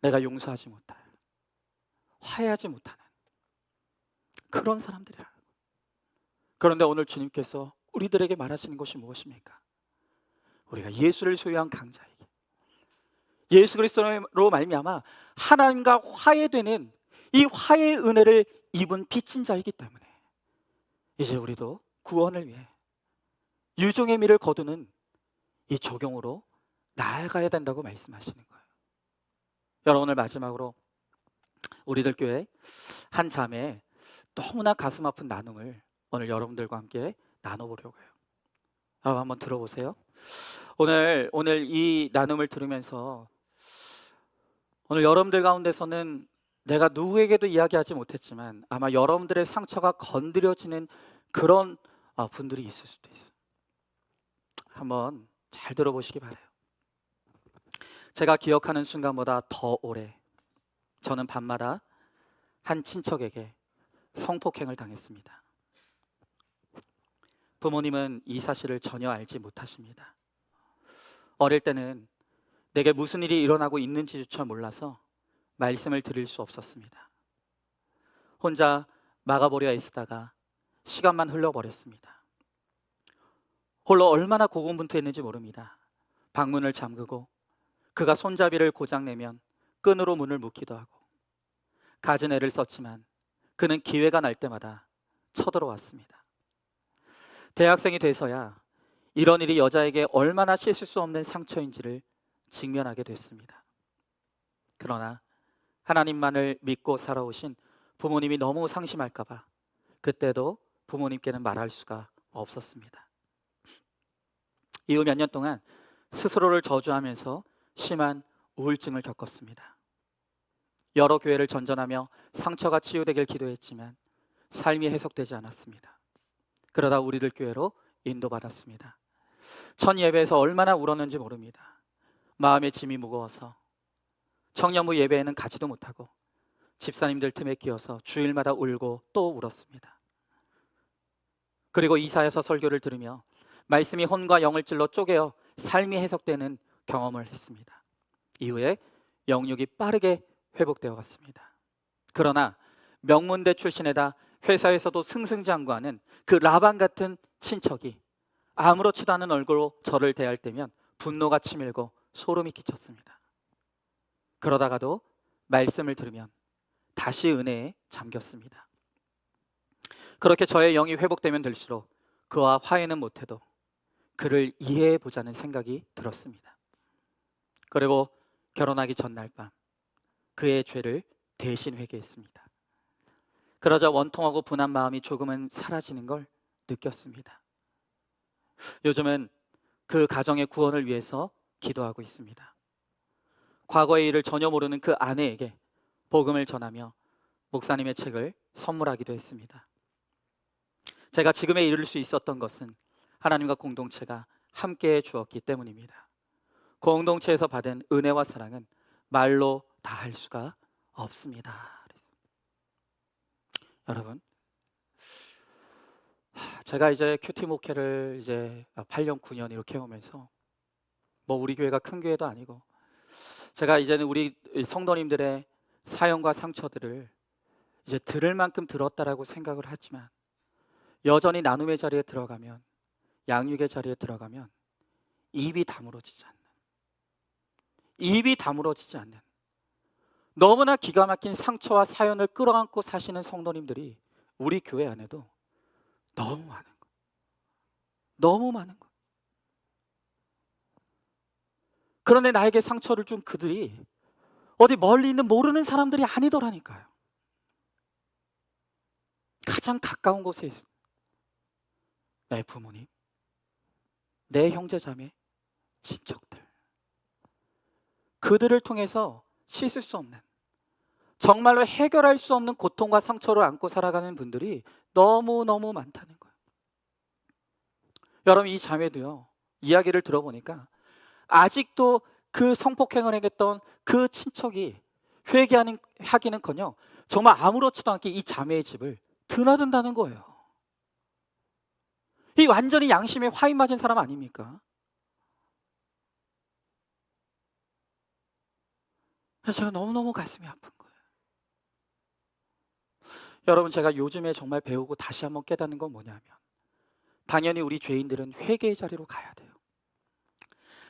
내가 용서하지 못할, 화해하지 못하는 그런 사람들이라. 그런데 오늘 주님께서 우리들에게 말하시는 것이 무엇입니까? 우리가 예수를 소유한 강자에게, 예수 그리스도로 말미암아 하나님과 화해되는 이 화해의 은혜를 입은 빚진 자이기 때문에 이제 우리도 구원을 위해 유종의 미를 거두는 이 적용으로 나아가야 된다고 말씀하시는 거예요. 여러분, 오늘 마지막으로 우리들 교회 한 자매의 너무나 가슴 아픈 나눔을 오늘 여러분들과 함께 나눠보려고 해요. 여러분 한번 들어보세요. 오늘 이 나눔을 들으면서 오늘 여러분들 가운데서는 내가 누구에게도 이야기하지 못했지만 아마 여러분들의 상처가 건드려지는 그런 분들이 있을 수도 있어요. 한번 잘 들어보시기 바라요. 제가 기억하는 순간보다 더 오래 저는 밤마다 한 친척에게 성폭행을 당했습니다. 부모님은 이 사실을 전혀 알지 못하십니다. 어릴 때는 내게 무슨 일이 일어나고 있는지조차 몰라서 말씀을 드릴 수 없었습니다. 혼자 막아보려 애쓰다가 시간만 흘러버렸습니다. 홀로 얼마나 고군분투했는지 모릅니다. 방문을 잠그고 그가 손잡이를 고장내면 끈으로 문을 묶기도 하고 갖은 애를 썼지만 그는 기회가 날 때마다 쳐들어왔습니다. 대학생이 돼서야 이런 일이 여자에게 얼마나 씻을 수 없는 상처인지를 직면하게 됐습니다. 그러나 하나님만을 믿고 살아오신 부모님이 너무 상심할까봐 그때도 부모님께는 말할 수가 없었습니다. 이후 몇 년 동안 스스로를 저주하면서 심한 우울증을 겪었습니다. 여러 교회를 전전하며 상처가 치유되길 기도했지만 삶이 해석되지 않았습니다. 그러다 우리들 교회로 인도받았습니다. 첫 예배에서 얼마나 울었는지 모릅니다. 마음의 짐이 무거워서 청년부 예배에는 가지도 못하고 집사님들 틈에 끼어서 주일마다 울고 또 울었습니다. 그리고 이사야서 설교를 들으며 말씀이 혼과 영을 찔러 쪼개어 삶이 해석되는 경험을 했습니다. 이후에 영육이 빠르게 회복되어 갔습니다. 그러나 명문대 출신에다 회사에서도 승승장구하는 그 라반 같은 친척이 아무렇지도 않은 얼굴로 저를 대할 때면 분노가 치밀고 소름이 끼쳤습니다. 그러다가도 말씀을 들으면 다시 은혜에 잠겼습니다. 그렇게 저의 영이 회복되면 될수록 그와 화해는 못해도 그를 이해해 보자는 생각이 들었습니다. 그리고 결혼하기 전날 밤 그의 죄를 대신 회개했습니다. 그러자 원통하고 분한 마음이 조금은 사라지는 걸 느꼈습니다. 요즘은 그 가정의 구원을 위해서 기도하고 있습니다. 과거의 일을 전혀 모르는 그 아내에게 복음을 전하며 목사님의 책을 선물하기도 했습니다. 제가 지금에 이를 수 있었던 것은 하나님과 공동체가 함께해 주었기 때문입니다. 공동체에서 받은 은혜와 사랑은 말로 다 할 수가 없습니다. 여러분, 제가 이제 큐티 목회를 이제 8년, 9년 이렇게 해오면서 우리 교회가 큰 교회도 아니고 제가 이제는 우리 성도님들의 사연과 상처들을 이제 들을 만큼 들었다라고 생각을 하지만 여전히 나눔의 자리에 들어가면, 양육의 자리에 들어가면 입이 다물어지지 않는 너무나 기가 막힌 상처와 사연을 끌어안고 사시는 성도님들이 우리 교회 안에도 너무 많은 거. 그런데 나에게 상처를 준 그들이 어디 멀리 있는 모르는 사람들이 아니더라니까요. 가장 가까운 곳에 있어. 내 부모님, 내 형제자매, 친척들. 그들을 통해서 씻을 수 없는, 정말로 해결할 수 없는 고통과 상처를 안고 살아가는 분들이 너무너무 많다는 거예요. 여러분, 이 자매도요, 이야기를 들어보니까 아직도 그 성폭행을 행했던 그 친척이 하기는커녕 정말 아무렇지도 않게 이 자매의 집을 드나든다는 거예요. 이 완전히 양심에 화인 맞은 사람 아닙니까? 그래서 제가 너무너무 가슴이 아픈 거예요. 여러분, 제가 요즘에 정말 배우고 다시 한번 깨닫는 건 뭐냐면, 당연히 우리 죄인들은 회개의 자리로 가야 돼요.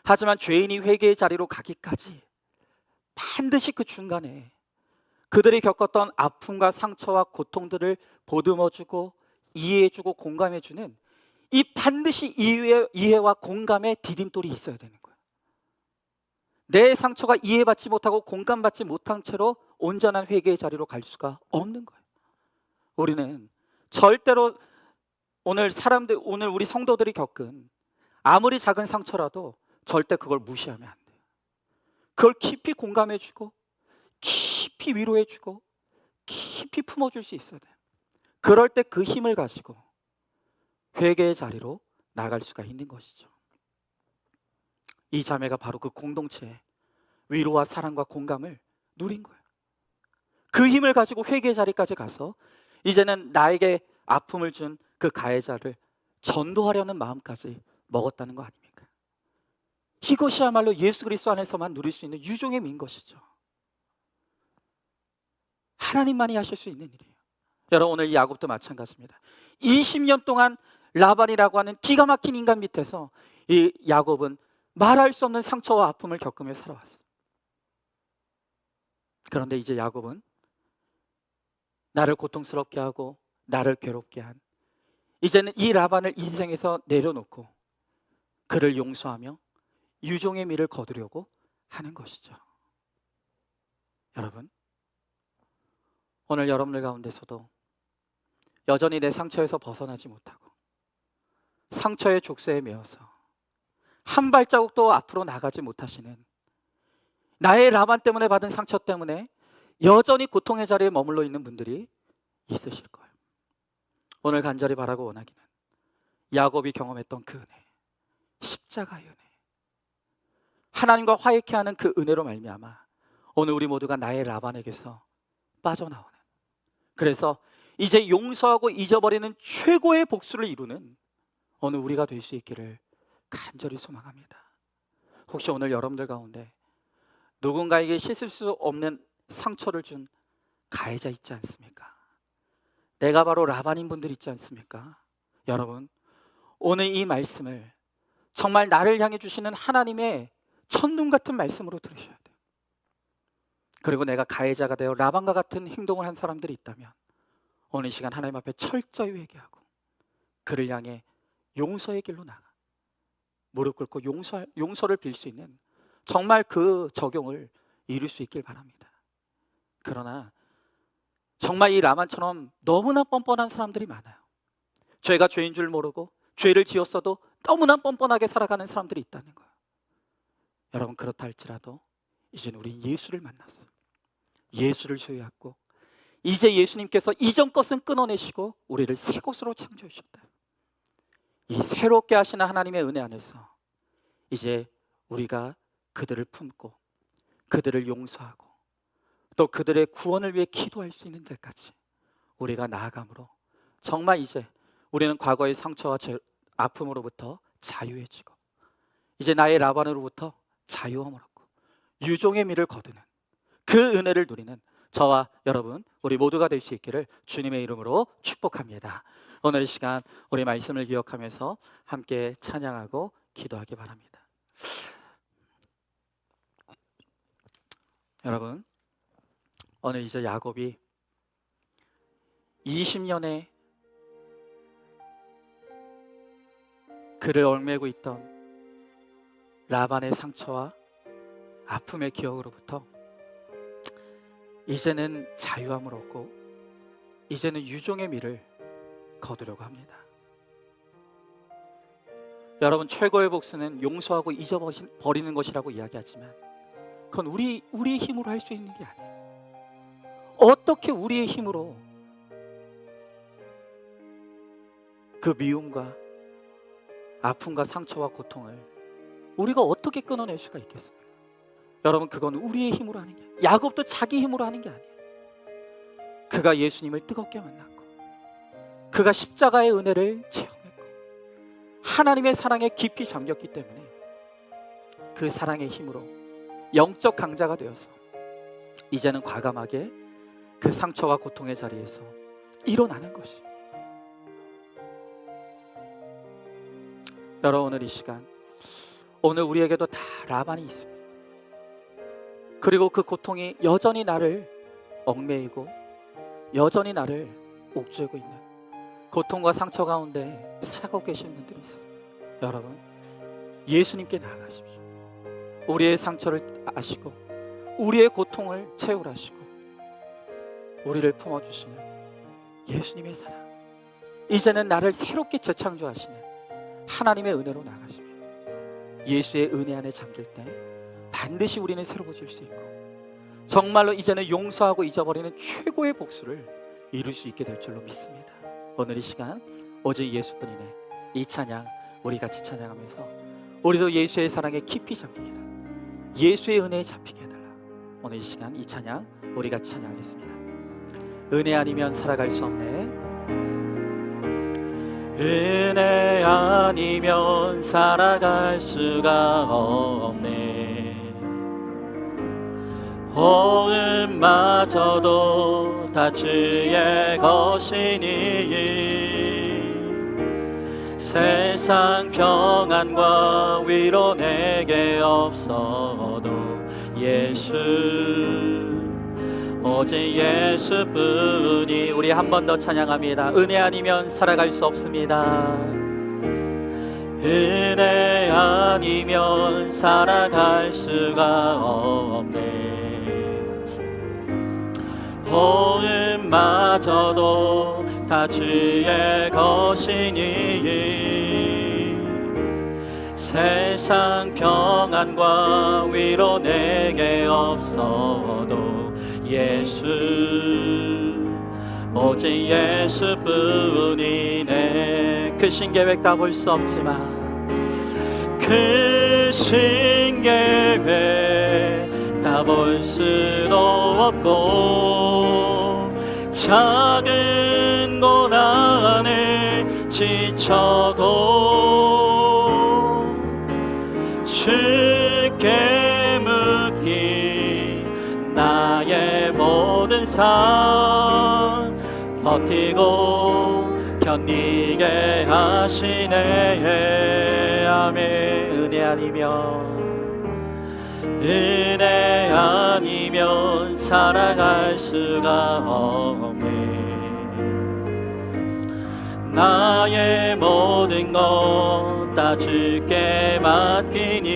하지만 죄인이 회개의 자리로 가기까지 반드시 그 중간에 그들이 겪었던 아픔과 상처와 고통들을 보듬어주고 이해해주고 공감해주는 이 반드시 이해와 공감의 디딤돌이 있어야 되는 거예요. 내 상처가 이해받지 못하고 공감받지 못한 채로 온전한 회개의 자리로 갈 수가 없는 거예요. 우리는 절대로 오늘 우리 성도들이 겪은 아무리 작은 상처라도 절대 그걸 무시하면 안 돼요. 그걸 깊이 공감해주고 깊이 위로해주고 깊이 품어줄 수 있어야 돼요. 그럴 때 그 힘을 가지고 회개의 자리로 나갈 수가 있는 것이죠. 이 자매가 바로 그 공동체의 위로와 사랑과 공감을 누린 거예요. 그 힘을 가지고 회개의 자리까지 가서 이제는 나에게 아픔을 준 그 가해자를 전도하려는 마음까지 먹었다는 거 아닙니까? 이것이야말로 예수 그리스도 안에서만 누릴 수 있는 유종의 미인 것이죠. 하나님만이 하실 수 있는 일이에요. 여러분, 오늘 이 야곱도 마찬가지입니다. 20년 동안 라반이라고 하는 기가 막힌 인간 밑에서 이 야곱은 말할 수 없는 상처와 아픔을 겪으며 살아왔어요. 그런데 이제 야곱은 나를 고통스럽게 하고 나를 괴롭게 한, 이제는 이 라반을 인생에서 내려놓고 그를 용서하며 유종의 미를 거두려고 하는 것이죠. 여러분, 오늘 여러분들 가운데서도 여전히 내 상처에서 벗어나지 못하고 상처의 족쇄에 매어서 한 발자국도 앞으로 나가지 못하시는, 나의 라반 때문에 받은 상처 때문에 여전히 고통의 자리에 머물러 있는 분들이 있으실 거예요. 오늘 간절히 바라고 원하기는 야곱이 경험했던 그 은혜, 십자가의 은혜, 하나님과 화해케 하는 그 은혜로 말미암아 오늘 우리 모두가 나의 라반에게서 빠져나오는, 그래서 이제 용서하고 잊어버리는 최고의 복수를 이루는 오늘 우리가 될 수 있기를 간절히 소망합니다. 혹시 오늘 여러분들 가운데 누군가에게 씻을 수 없는 상처를 준 가해자 있지 않습니까? 내가 바로 라반인 분들 있지 않습니까? 여러분, 오늘 이 말씀을 정말 나를 향해 주시는 하나님의 첫눈 같은 말씀으로 들으셔야 돼요. 그리고 내가 가해자가 되어 라반과 같은 행동을 한 사람들이 있다면 오늘 이 시간 하나님 앞에 철저히 회개하고 그를 향해 용서의 길로 나가 무릎 꿇고 용서를 빌 수 있는 정말 그 적용을 이룰 수 있길 바랍니다. 그러나 정말 이 라만처럼 너무나 뻔뻔한 사람들이 많아요. 죄가 죄인 줄 모르고 죄를 지었어도 너무나 뻔뻔하게 살아가는 사람들이 있다는 거예요. 여러분, 그렇다 할지라도 이제는 우리 예수를 만났어요. 예수를 소유하고 이제 예수님께서 이전 것은 끊어내시고 우리를 새 것으로 창조해 주셨다. 이 새롭게 하시는 하나님의 은혜 안에서 이제 우리가 그들을 품고 그들을 용서하고 또 그들의 구원을 위해 기도할 수 있는 데까지 우리가 나아감으로 정말 이제 우리는 과거의 상처와 아픔으로부터 자유해지고 이제 나의 라반으로부터 자유함을 얻고 유종의 미를 거두는 그 은혜를 누리는 저와 여러분 우리 모두가 될 수 있기를 주님의 이름으로 축복합니다. 오늘 이 시간 우리 말씀을 기억하면서 함께 찬양하고 기도하기 바랍니다. 여러분, 오늘 이제 야곱이 20년의 그를 얽매고 있던 라반의 상처와 아픔의 기억으로부터 이제는 자유함을 얻고 이제는 유종의 미를 거두려고 합니다. 여러분, 최고의 복수는 용서하고 잊어버리는 것이라고 이야기하지만 그건 우리의 힘으로 할 수 있는 게 아니에요. 어떻게 우리의 힘으로 그 미움과 아픔과 상처와 고통을 우리가 어떻게 끊어낼 수가 있겠습니까? 여러분, 그건 우리의 힘으로 하는 게 아니에요. 야곱도 자기 힘으로 하는 게 아니에요. 그가 예수님을 뜨겁게 만났고 그가 십자가의 은혜를 체험했고 하나님의 사랑에 깊이 잠겼기 때문에 그 사랑의 힘으로 영적 강자가 되어서 이제는 과감하게 그 상처와 고통의 자리에서 일어나는 것이. 여러분, 오늘 이 시간, 오늘 우리에게도 다 라반이 있습니다. 그리고 그 고통이 여전히 나를 얽매이고 여전히 나를 옥죄고 있는 고통과 상처 가운데 살아가고 계시는 분들이 있어요. 여러분, 예수님께 나아가십시오. 우리의 상처를 아시고 우리의 고통을 채울하시고 우리를 품어주시는 예수님의 사랑, 이제는 나를 새롭게 재창조하시는 하나님의 은혜로 나아가십시오. 예수의 은혜 안에 잠길 때 반드시 우리는 새로워질 수 있고 정말로 이제는 용서하고 잊어버리는 최고의 복수를 이룰 수 있게 될 줄로 믿습니다. 오늘 이 시간 오직 예수뿐이네, 이 찬양 우리 같이 찬양하면서 우리도 예수의 사랑에 깊이 잠기게 달라, 예수의 은혜에 잡히게 해달라. 오늘 이 시간 이 찬양 우리 같이 찬양하겠습니다. 은혜 아니면 살아갈 수 없네, 은혜 아니면 살아갈 수가 없네, 호흡마저도 다 주의 것이니 세상 평안과 위로 내게 없어도 예수, 오직 예수뿐이. 우리 한 번 더 찬양합니다. 은혜 아니면 살아갈 수 없습니다. 은혜 아니면 살아갈 수가 없네, 호흡마저도 다 주의 것이니 세상 평안과 위로 내게 없어도 예수, 오직 예수뿐이네. 크신 계획 다 볼 수 없지만 크신 계획 다 볼 수도 없고 작은 고난을 지쳐도 주께 묻기 나의 모든 삶 버티고 견디게 하시네. 아멘. 은혜 아니면 살아갈 수가 없네, 나의 모든 것 다 주께 맡기니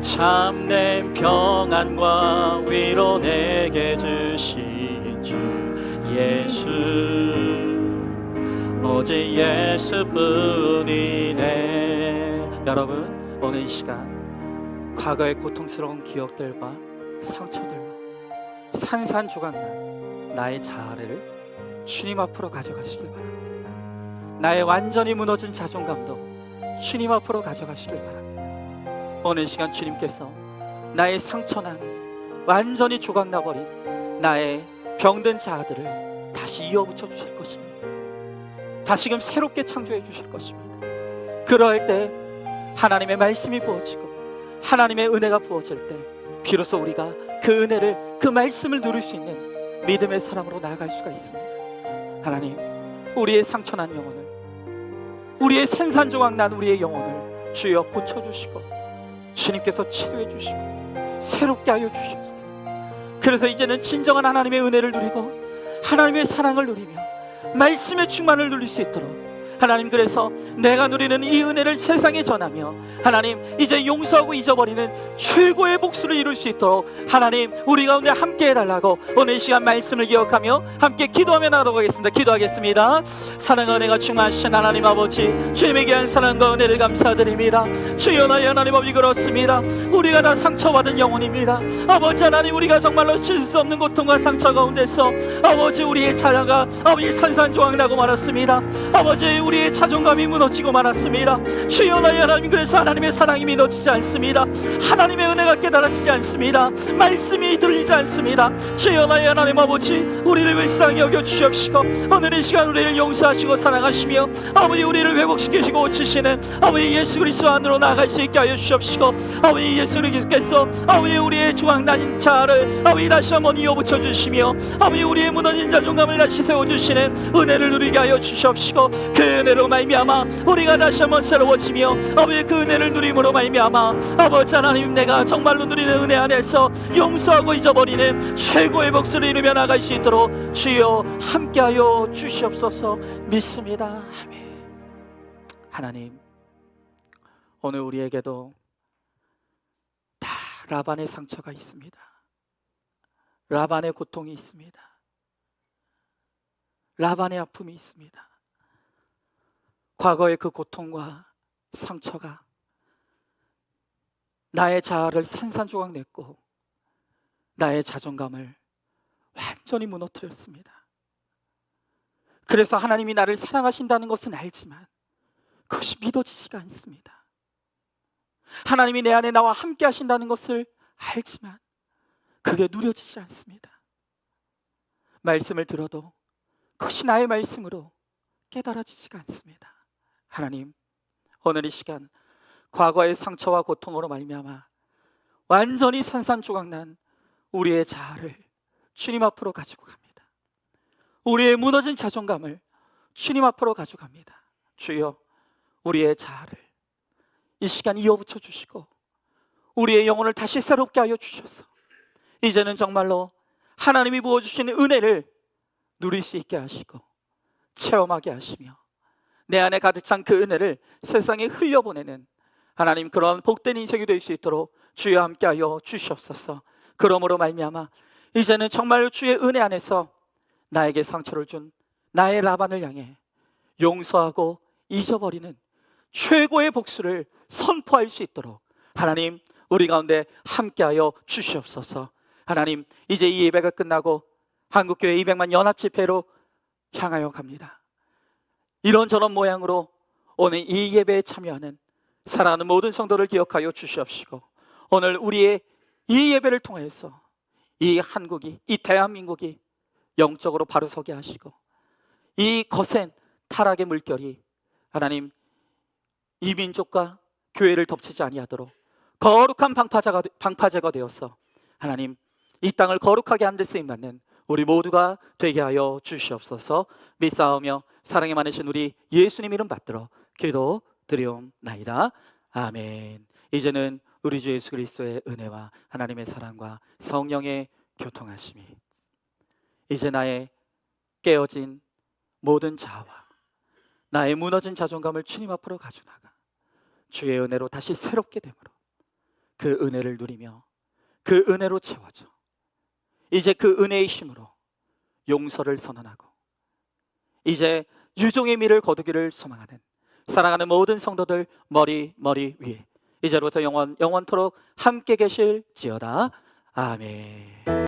참된 평안과 위로 내게 주신 주 예수, 오직 예수뿐이네. 여러분, 오늘 이 시간 과거의 고통스러운 기억들과 상처들과 산산조각난 나의 자아를 주님 앞으로 가져가시길 바랍니다. 나의 완전히 무너진 자존감도 주님 앞으로 가져가시길 바랍니다. 오늘 시간 주님께서 나의 상처난 완전히 조각나버린 나의 병든 자아들을 다시 이어붙여 주실 것입니다. 다시금 새롭게 창조해 주실 것입니다. 그럴 때 하나님의 말씀이 부어지고 하나님의 은혜가 부어질 때 비로소 우리가 그 은혜를, 그 말씀을 누릴 수 있는 믿음의 사람으로 나아갈 수가 있습니다. 하나님, 우리의 상처난 영혼을, 우리의 산산조각난 우리의 영혼을 주여 고쳐주시고 주님께서 치료해 주시고 새롭게 하여 주시옵소서. 그래서 이제는 진정한 하나님의 은혜를 누리고 하나님의 사랑을 누리며 말씀의 충만을 누릴 수 있도록 하나님, 그래서 내가 누리는 이 은혜를 세상에 전하며 하나님, 이제 용서하고 잊어버리는 최고의 복수를 이룰 수 있도록 하나님, 우리 가운데 함께 해달라고 오늘 이 시간 말씀을 기억하며 함께 기도하며 나가도록 하겠습니다. 기도하겠습니다. 사랑과 은혜가 충만하신 하나님 아버지, 주님의 귀한 사랑과 은혜를 감사드립니다. 주여, 나의 하나님 아버지, 그렇습니다. 우리가 다 상처받은 영혼입니다. 아버지 하나님, 우리가 정말로 칠 수 없는 고통과 상처 가운데서 아버지, 우리의 자아가 아버지 산산조각나고 말았습니다. 아버지, 우리의 자존감이 무너지고 말았습니다. 주여 나의 하나님, 그래서 하나님의 사랑이 믿어지지 않습니다. 하나님의 은혜가 깨달아지지 않습니다. 말씀이 들리지 않습니다. 주여 나의 하나님 아버지, 우리를 불쌍히 여겨 주시옵시고 오늘 이 시간 우리를 용서하시고 사랑하시며 아버지 우리를 회복시키시고 고치시는 아버지 예수 그리스도 안으로 나아갈 수 있게 하여 주시옵시고 아버지 예수 그리스도께서 아버지 우리의 중앙난 자를 아버지 다시 한번 이어붙여 주시며 아버지 우리의 무너진 자존감을 다시 세워주시는 은혜를 누리게 하여 주시옵시고 그 은혜로 말미암아 우리가 다시 한번 새로워지며 아버지 그 은혜를 누림으로 말미암아 아버지 하나님, 내가 정말로 누리는 은혜 안에서 용서하고 잊어버리는 최고의 복수를 이루며 나갈 수 있도록 주여 함께하여 주시옵소서 믿습니다. 아멘. 하나님, 오늘 우리에게도 다 라반의 상처가 있습니다. 라반의 고통이 있습니다. 라반의 아픔이 있습니다. 과거의 그 고통과 상처가 나의 자아를 산산조각 냈고 나의 자존감을 완전히 무너뜨렸습니다. 그래서 하나님이 나를 사랑하신다는 것은 알지만 그것이 믿어지지가 않습니다. 하나님이 내 안에 나와 함께 하신다는 것을 알지만 그게 누려지지 않습니다. 말씀을 들어도 그것이 나의 말씀으로 깨달아지지가 않습니다. 하나님, 오늘 이 시간 과거의 상처와 고통으로 말미암아 완전히 산산조각난 우리의 자아를 주님 앞으로 가지고 갑니다. 우리의 무너진 자존감을 주님 앞으로 가져갑니다. 주여, 우리의 자아를 이 시간 이어붙여 주시고 우리의 영혼을 다시 새롭게 하여 주셔서 이제는 정말로 하나님이 부어주시는 은혜를 누릴 수 있게 하시고 체험하게 하시며 내 안에 가득 찬 그 은혜를 세상에 흘려보내는 하나님, 그런 복된 인생이 될 수 있도록 주여 함께하여 주시옵소서. 그러므로 말미암아 이제는 정말로 주의 은혜 안에서 나에게 상처를 준 나의 라반을 향해 용서하고 잊어버리는 최고의 복수를 선포할 수 있도록 하나님, 우리 가운데 함께하여 주시옵소서. 하나님, 이제 이 예배가 끝나고 한국교회 200만 연합집회로 향하여 갑니다. 이런저런 모양으로 오늘 이 예배에 참여하는 사랑하는 모든 성도를 기억하여 주시옵시고 오늘 우리의 이 예배를 통해서 이 한국이, 이 대한민국이 영적으로 바로 서게 하시고 이 거센 타락의 물결이 하나님 이 민족과 교회를 덮치지 아니하도록 거룩한 방파제가 되어서 하나님 이 땅을 거룩하게 하는 데 쓰임받는 우리 모두가 되게 하여 주시옵소서. 믿사오며 사랑에 많으신 우리 예수님 이름 받들어 기도 드리옵나이다. 아멘. 이제는 우리 주 예수 그리스도의 은혜와 하나님의 사랑과 성령의 교통하심이 이제 나의 깨어진 모든 자아와 나의 무너진 자존감을 주님 앞으로 가져나가 주의 은혜로 다시 새롭게 되므로 그 은혜를 누리며 그 은혜로 채워져 이제 그 은혜의 힘으로 용서를 선언하고 이제 유종의 미를 거두기를 소망하는 사랑하는 모든 성도들 머리 위에 이제부터 영원토록 함께 계실지어다. 아멘.